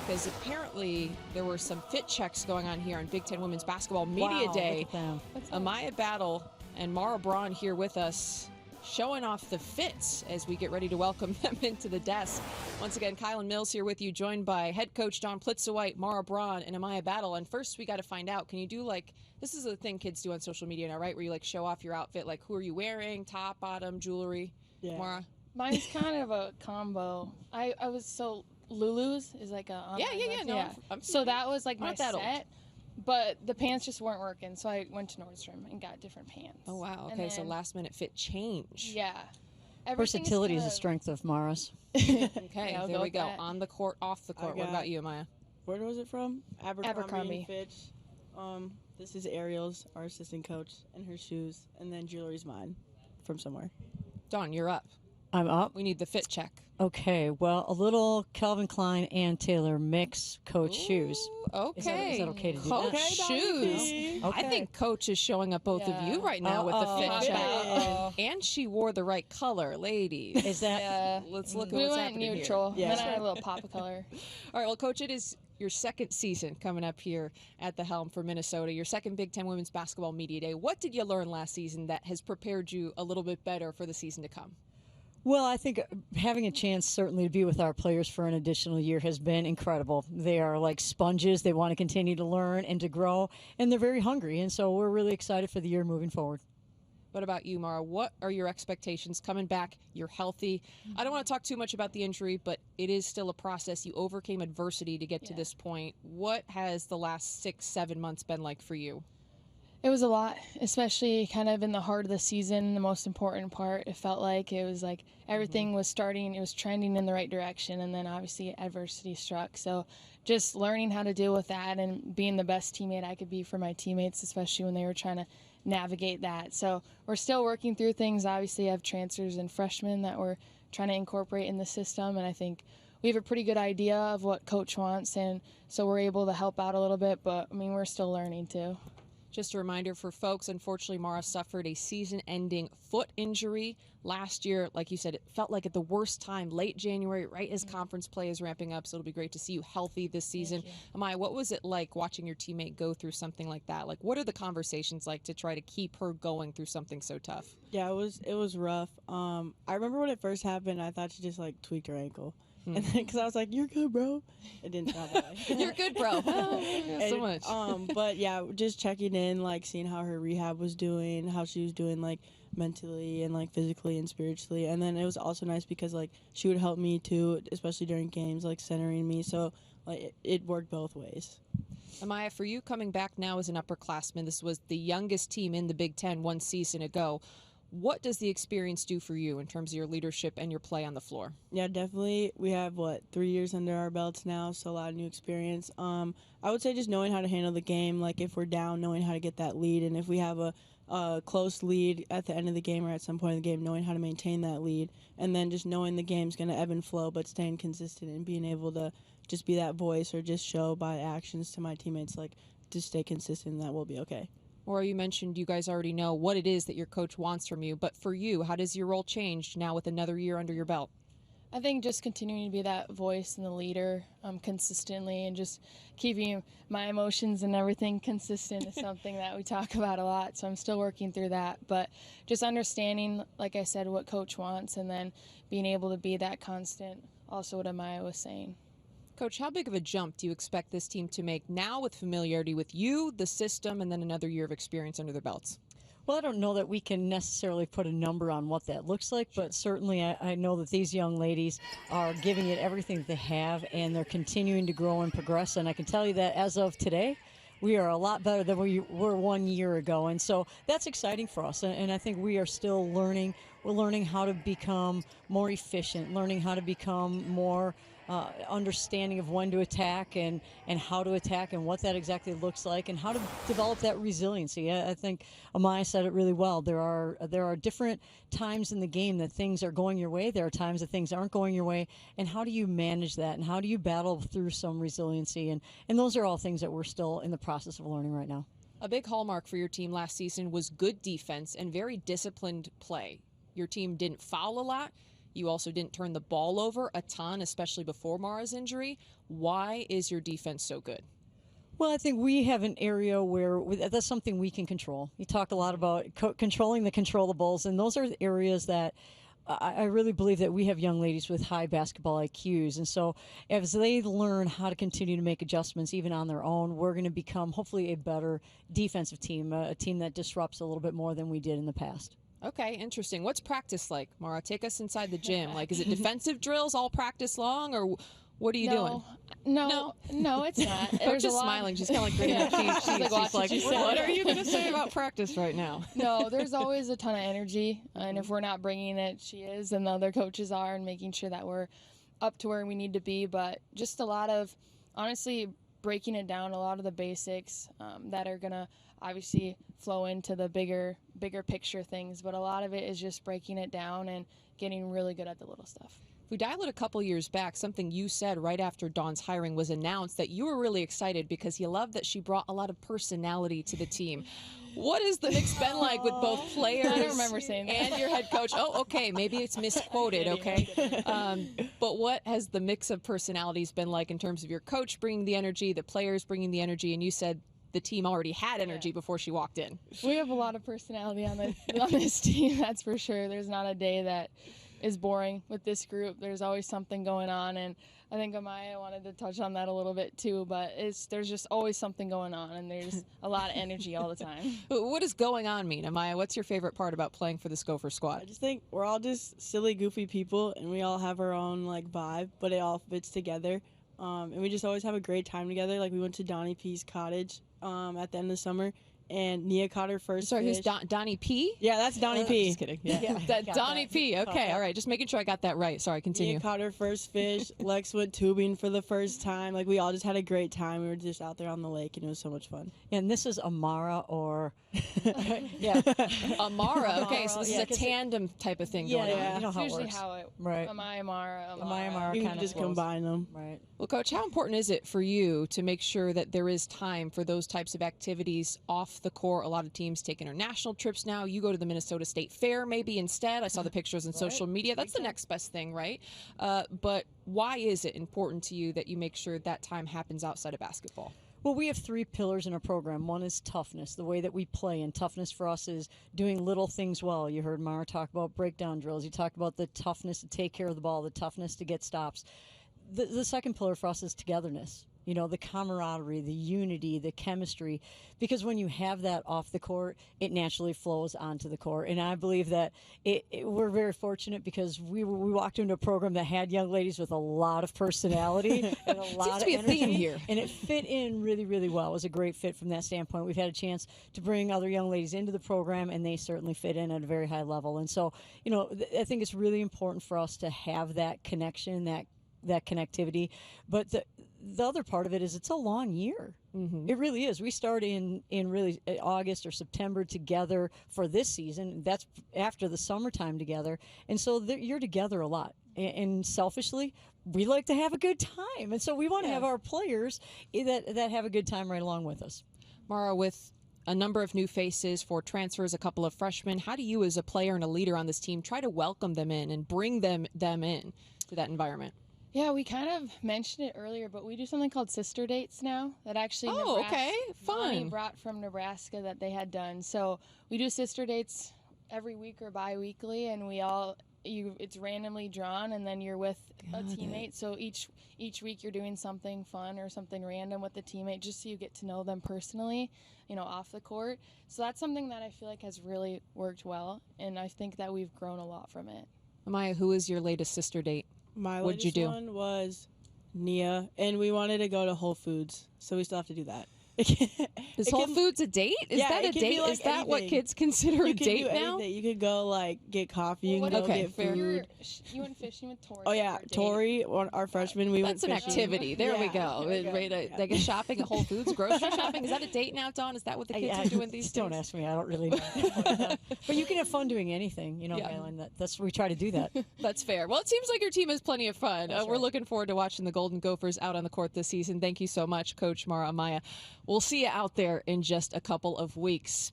because apparently there were some fit checks going on here on Big Ten Women's Basketball Media Day. Amaya Battle and Mara Braun here with us, showing off the fits as we get ready to welcome them into the desk. Once again, Kylan Mills here with you, joined by head coach Don Plitzuweit, Mara Braun, and Amaya Battle. And first, we got to find out, can you do this is a thing kids do on social media now, right? Where you show off your outfit, who are you wearing, top, bottom, jewelry? Yeah. Mara? Mine's kind of a combo. Lulu's is a so that was my set, but the pants just weren't working, so I went to Nordstrom and got different pants. Oh wow, okay, so last minute fit change. Yeah. Versatility is a strength of Mara's. Okay, there we go. On the court, off the court. What about you, Amaya? Where was it from? Abercrombie. Fitch. This is Ariel's, our assistant coach, and her shoes, and then jewelry's mine from somewhere. Dawn, you're up. I'm up. We need the fit check. Okay, well, a little Calvin Klein and Taylor mix Coach shoes. Okay. Is that okay to do Coach that? shoes. Okay. I think Coach is showing up both of you right now with the fit check. And she wore the right color, ladies. Is that? Let's look at we what's went happening neutral. here. Yeah. Then I had a little pop of color. All right, well, Coach, it is your second season coming up here at the helm for Minnesota, your second Big Ten Women's Basketball Media Day. What did you learn last season that has prepared you a little bit better for the season to come? Well, I think having a chance certainly to be with our players for an additional year has been incredible. They are like sponges. They want to continue to learn and to grow, and they're very hungry, and so we're really excited for the year moving forward. What about you, Mara? What are your expectations coming back? You're healthy. I don't want to talk too much about the injury, but it is still a process. You overcame adversity to get to this point. What has the last 6-7 months been like for you? It was a lot, especially kind of in the heart of the season, the most important part. It felt like it was everything was starting, it was trending in the right direction, and then obviously adversity struck. So just learning how to deal with that and being the best teammate I could be for my teammates, especially when they were trying to navigate that. So we're still working through things. Obviously, I have transfers and freshmen that we're trying to incorporate in the system, and I think we have a pretty good idea of what Coach wants, and so we're able to help out a little bit, but, we're still learning too. Just a reminder for folks, unfortunately, Mara suffered a season-ending foot injury last year. Like you said, it felt like at the worst time, late January, right as conference play is ramping up, so it'll be great to see you healthy this season. Amaya, what was it like watching your teammate go through something like that? What are the conversations like to try to keep her going through something so tough? Yeah, it was rough. I remember when it first happened, I thought she just tweaked her ankle. And then, because I was like, "You're good, bro." It didn't sound that way. You're good, bro. So much. But yeah, just checking in, seeing how her rehab was doing, how she was doing, mentally and physically and spiritually. And then it was also nice because she would help me too, especially during games, centering me. So it worked both ways. Amaya, for you coming back now as an upperclassman, this was the youngest team in the Big Ten one season ago. What does the experience do for you in terms of your leadership and your play on the floor? Yeah, definitely. We have, 3 years under our belts now, so a lot of new experience. I would say just knowing how to handle the game, if we're down, knowing how to get that lead, and if we have a close lead at the end of the game or at some point in the game, knowing how to maintain that lead, and then just knowing the game's going to ebb and flow, but staying consistent and being able to just be that voice or just show by actions to my teammates, to stay consistent, and that will be okay. Or you mentioned you guys already know what it is that your coach wants from you, but for you, how does your role change now with another year under your belt? I think just continuing to be that voice and the leader consistently, and just keeping my emotions and everything consistent is something that we talk about a lot, so I'm still working through that. But just understanding, like I said, what Coach wants, and then being able to be that constant, also what Amaya was saying. Coach, how big of a jump do you expect this team to make now with familiarity with you, the system, and then another year of experience under their belts? Well, I don't know that we can necessarily put a number on what that looks like, but certainly I know that these young ladies are giving it everything that they have, and they're continuing to grow and progress. And I can tell you that as of today, we are a lot better than we were 1 year ago. And so that's exciting for us. And I think we are still learning. We're learning how to become more efficient, learning how to become more understanding of when to attack and how to attack and what that exactly looks like and how to develop that resiliency. I think Amaya said it really well. There are different times in the game that things are going your way. There are times that things aren't going your way. And how do you manage that? And how do you battle through some resiliency? And those are all things that we're still in the process of learning right now. A big hallmark for your team last season was good defense and very disciplined play. Your team didn't foul a lot. You also didn't turn the ball over a ton, especially before Mara's injury. Why is your defense so good? Well, I think we have an area where that's something we can control. You talk a lot about controlling the controllables, and those are areas that I really believe that we have young ladies with high basketball IQs. And so as they learn how to continue to make adjustments even on their own, we're going to become hopefully a better defensive team, a team that disrupts a little bit more than we did in the past. Okay, interesting. What's practice like, Mara? Take us inside the gym. Like, is it defensive drills all practice long, or what are you doing? No, it's not. Coach is smiling. She's kind of like gritting her teeth. She's like, what are you going to say about practice right now? No, there's always a ton of energy, and if we're not bringing it, she is, and the other coaches are, and making sure that we're up to where we need to be. But just a lot of, honestly, breaking it down, a lot of the basics that are going to obviously flow into the bigger picture things. But a lot of it is just breaking it down and getting really good at the little stuff. If we dial it a couple years back, something you said right after Dawn's hiring was announced that you were really excited because you loved that she brought a lot of personality to the team. What has the mix been like with both players I don't remember saying that. and your head coach? Oh, okay, maybe it's misquoted, okay? But what has the mix of personalities been like in terms of your coach bringing the energy, the players bringing the energy, and you said the team already had energy before she walked in? We have a lot of personality on this team, that's for sure. There's not a day that is boring with this group. There's always something going on, and I think Amaya wanted to touch on that a little bit too, but there's just always something going on, and there's a lot of energy all the time. What does going on mean, Amaya? What's your favorite part about playing for this Gopher squad? I just think we're all just silly, goofy people, and we all have our own like vibe, but it all fits together. And we just always have a great time together. Like we went to Donnie P's cottage at the end of the summer, and Nia caught her first Sorry, fish. who's Donnie P? Yeah, that's Donnie P. Just kidding. Yeah. Donnie P. Okay, all right. Just making sure I got that right. Sorry, continue. Nia caught her first fish. Lex went tubing for the first time. Like, we all just had a great time. We were just out there on the lake, and it was so much fun. And this is Amara or... Amara. Okay, so this is a tandem type of thing going on. You know how it usually works. how it Right. Amaya, You kind can of just flows. combine them. Right. Well, Coach, how important is it for you to make sure that there is time for those types of activities off the court? A lot of teams take international trips now. You go to the Minnesota State Fair maybe instead. I saw the pictures on social media. That's the next best thing, right? But why is it important to you that you make sure that time happens outside of basketball? Well, we have three pillars in our program. One is toughness, the way that we play. And toughness for us is doing little things well. You heard Mara talk about breakdown drills. You talked about the toughness to take care of the ball, the toughness to get stops. The second pillar for us is togetherness. You know, the camaraderie, the unity, the chemistry, because when you have that off the court, it naturally flows onto the court. And I believe that we're very fortunate because we walked into a program that had young ladies with a lot of personality and a lot of be a energy. theme here. And it fit in really, really well. It was a great fit from that standpoint. We've had a chance to bring other young ladies into the program, and they certainly fit in at a very high level. And so, you know, I think it's really important for us to have that connection, that connectivity. But the other part of it is it's a long year. It really is. We start in really August or September together for this season. That's after the summertime together. And so you're together a lot. And selfishly, we like to have a good time. And so we want to have our players that have a good time right along with us. Mara, with a number of new faces for transfers, a couple of freshmen, how do you as a player and a leader on this team try to welcome them in and bring them in to that environment? Yeah, we kind of mentioned it earlier, but we do something called sister dates now that actually Bonnie brought from Nebraska that they had done. So we do sister dates every week or bi-weekly, and it's randomly drawn, and then you're with a teammate. So each week you're doing something fun or something random with the teammate just so you get to know them personally, you know, off the court. So that's something that I feel like has really worked well, and I think that we've grown a lot from it. Amaya, who is your latest sister date? My What'd latest you do? one was Nia, and we wanted to go to Whole Foods, so we still have to do that. Is Whole Foods a date? Is that a date? Like is that what anything. kids consider a You can date do now? anything. You could go like get coffee. You can go get food. You went fishing with Tori. Oh yeah, for a date. Tori, our freshman, we That's went an fishing. activity. There we go. There we go. Right, like a shopping at Whole Foods, grocery shopping. Is that a date now, Dawn? Is that what the kids are doing these days? Don't ask me. I don't really know. But you can have fun doing anything, you know, Maylin. That's we try to do that. That's fair. Well, it seems like your team has plenty of fun. We're looking forward to watching the Golden Gophers out on the court this season. Thank you so much, Coach Mara Amaya. We'll see you out there in just a couple of weeks.